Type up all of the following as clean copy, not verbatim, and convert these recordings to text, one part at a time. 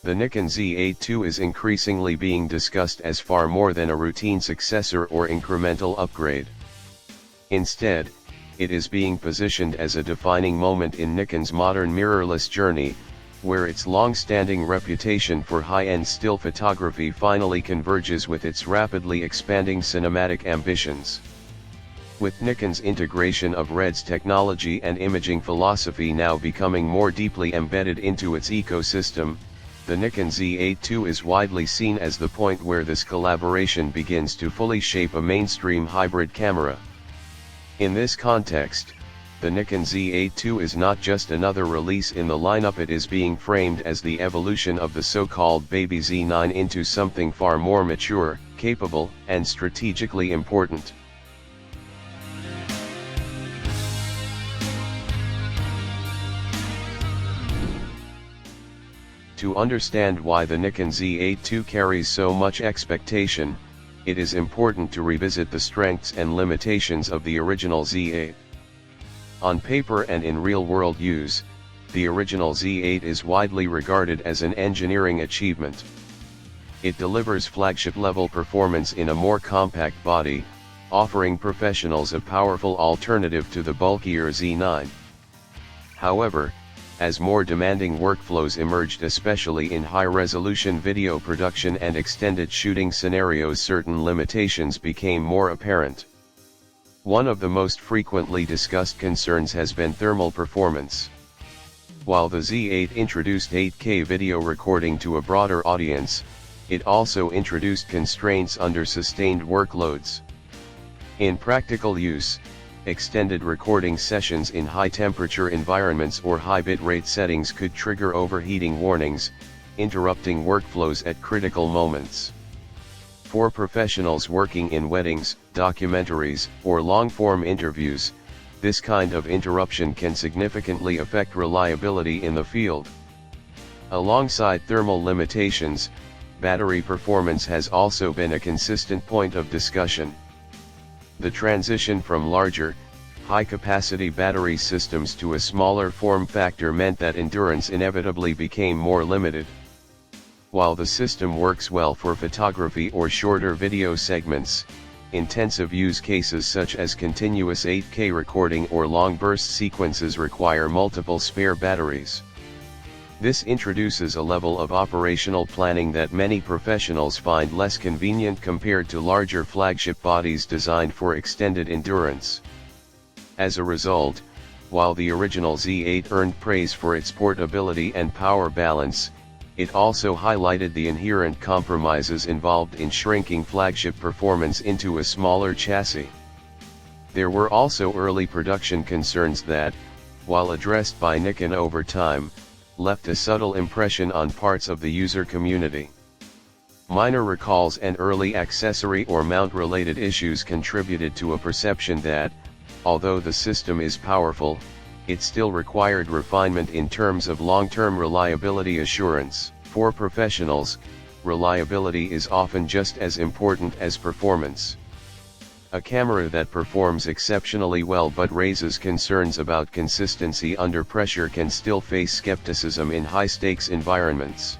The Nikon Z8 II is increasingly being discussed as far more than a routine successor or incremental upgrade. Instead, it is being positioned as a defining moment in Nikon's modern mirrorless journey, where its long-standing reputation for high-end still photography finally converges with its rapidly expanding cinematic ambitions. With Nikon's integration of RED's technology and imaging philosophy now becoming more deeply embedded into its ecosystem, the Nikon Z8 II is widely seen as the point where this collaboration begins to fully shape a mainstream hybrid camera. In this context, the Nikon Z8 II is not just another release in the lineup, it is being framed as the evolution of the so-called baby Z9 into something far more mature, capable, and strategically important. To understand why the Nikon Z8 II carries so much expectation, it is important to revisit the strengths and limitations of the original Z8. On paper and in real-world use, the original Z8 is widely regarded as an engineering achievement. It delivers flagship-level performance in a more compact body, offering professionals a powerful alternative to the bulkier Z9. However, as more demanding workflows emerged, especially in high-resolution video production and extended shooting scenarios, certain limitations became more apparent. One of the most frequently discussed concerns has been thermal performance. While the Z8 introduced 8K video recording to a broader audience, it also introduced constraints under sustained workloads. In practical use, extended recording sessions in high-temperature environments or high bitrate settings could trigger overheating warnings, interrupting workflows at critical moments. For professionals working in weddings, documentaries, or long-form interviews, this kind of interruption can significantly affect reliability in the field. Alongside thermal limitations, battery performance has also been a consistent point of discussion. The transition from larger, high-capacity battery systems to a smaller form factor meant that endurance inevitably became more limited. While the system works well for photography or shorter video segments, intensive use cases such as continuous 8K recording or long burst sequences require multiple spare batteries. This introduces a level of operational planning that many professionals find less convenient compared to larger flagship bodies designed for extended endurance. As a result, while the original Z8 earned praise for its portability and power balance, it also highlighted the inherent compromises involved in shrinking flagship performance into a smaller chassis. There were also early production concerns that, while addressed by Nikon over time, left a subtle impression on parts of the user community. Minor recalls and early accessory or mount-related issues contributed to a perception that, although the system is powerful, it still required refinement in terms of long-term reliability assurance. For professionals, reliability is often just as important as performance. A camera that performs exceptionally well but raises concerns about consistency under pressure can still face skepticism in high-stakes environments.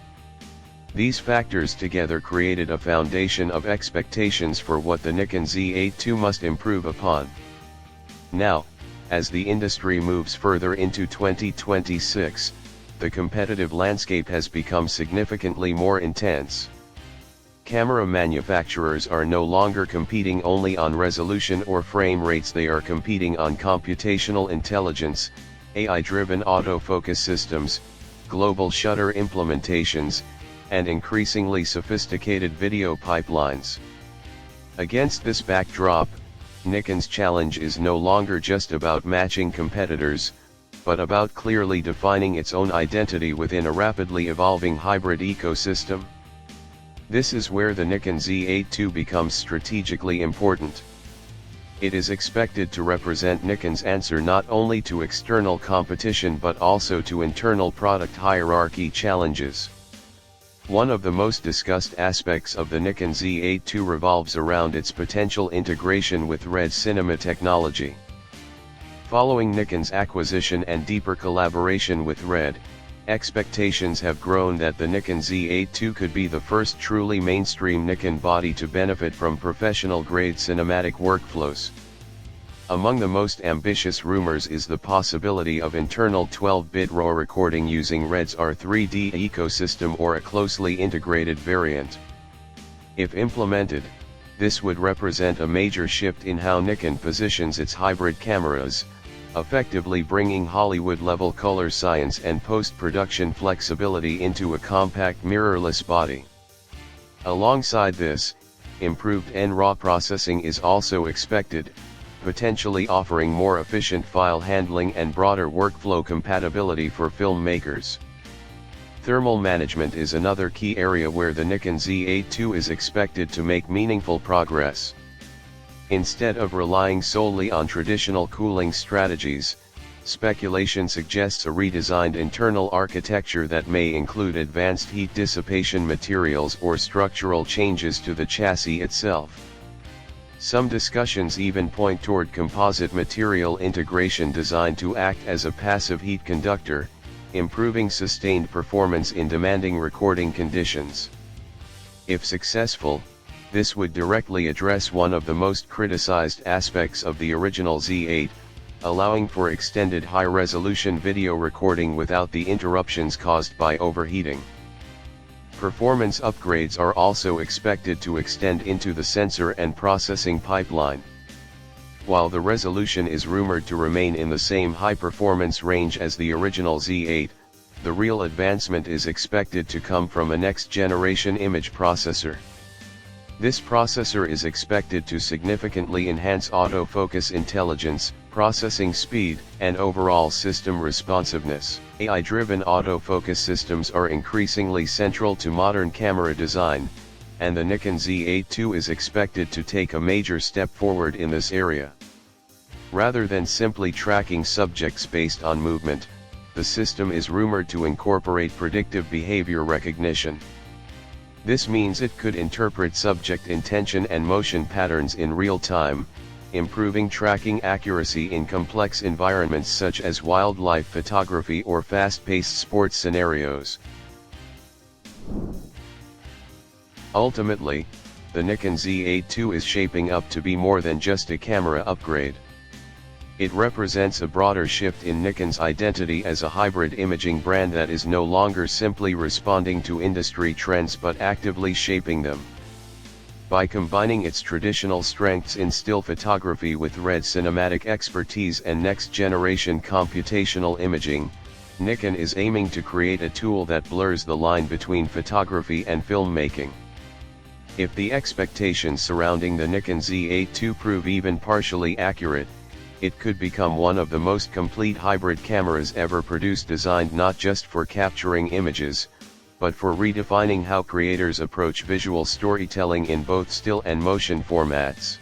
These factors together created a foundation of expectations for what the Nikon Z8 II must improve upon. Now, as the industry moves further into 2026, the competitive landscape has become significantly more intense. Camera manufacturers are no longer competing only on resolution or frame rates, they are competing on computational intelligence, AI-driven autofocus systems, global shutter implementations, and increasingly sophisticated video pipelines. Against this backdrop, Nikon's challenge is no longer just about matching competitors, but about clearly defining its own identity within a rapidly evolving hybrid ecosystem. This is where the Nikon Z8 II becomes strategically important. It is expected to represent Nikon's answer not only to external competition but also to internal product hierarchy challenges. One of the most discussed aspects of the Nikon Z8 II revolves around its potential integration with RED cinema technology. Following Nikon's acquisition and deeper collaboration with RED, expectations have grown that the Nikon Z8 II could be the first truly mainstream Nikon body to benefit from professional-grade cinematic workflows. Among the most ambitious rumors is the possibility of internal 12-bit RAW recording using RED's R3D ecosystem or a closely integrated variant. If implemented, this would represent a major shift in how Nikon positions its hybrid cameras, effectively bringing Hollywood-level color science and post-production flexibility into a compact mirrorless body. Alongside this, improved NRAW processing is also expected, potentially offering more efficient file handling and broader workflow compatibility for filmmakers. Thermal management is another key area where the Nikon Z8 II is expected to make meaningful progress. Instead of relying solely on traditional cooling strategies, speculation suggests a redesigned internal architecture that may include advanced heat dissipation materials or structural changes to the chassis itself. Some discussions even point toward composite material integration designed to act as a passive heat conductor, improving sustained performance in demanding recording conditions. If successful, this would directly address one of the most criticized aspects of the original Z8, allowing for extended high-resolution video recording without the interruptions caused by overheating. Performance upgrades are also expected to extend into the sensor and processing pipeline. While the resolution is rumored to remain in the same high-performance range as the original Z8, the real advancement is expected to come from a next-generation image processor. This processor is expected to significantly enhance autofocus intelligence, processing speed, and overall system responsiveness. AI-driven autofocus systems are increasingly central to modern camera design, and the Nikon Z8 II is expected to take a major step forward in this area. Rather than simply tracking subjects based on movement, the system is rumored to incorporate predictive behavior recognition. This means it could interpret subject intention and motion patterns in real time, improving tracking accuracy in complex environments such as wildlife photography or fast-paced sports scenarios. Ultimately, the Nikon Z8 II is shaping up to be more than just a camera upgrade. It represents a broader shift in Nikon's identity as a hybrid imaging brand that is no longer simply responding to industry trends but actively shaping them. By combining its traditional strengths in still photography with RED cinematic expertise and next-generation computational imaging, Nikon is aiming to create a tool that blurs the line between photography and filmmaking. If the expectations surrounding the Nikon Z8 II prove even partially accurate, it could become one of the most complete hybrid cameras ever produced, designed not just for capturing images, but for redefining how creators approach visual storytelling in both still and motion formats.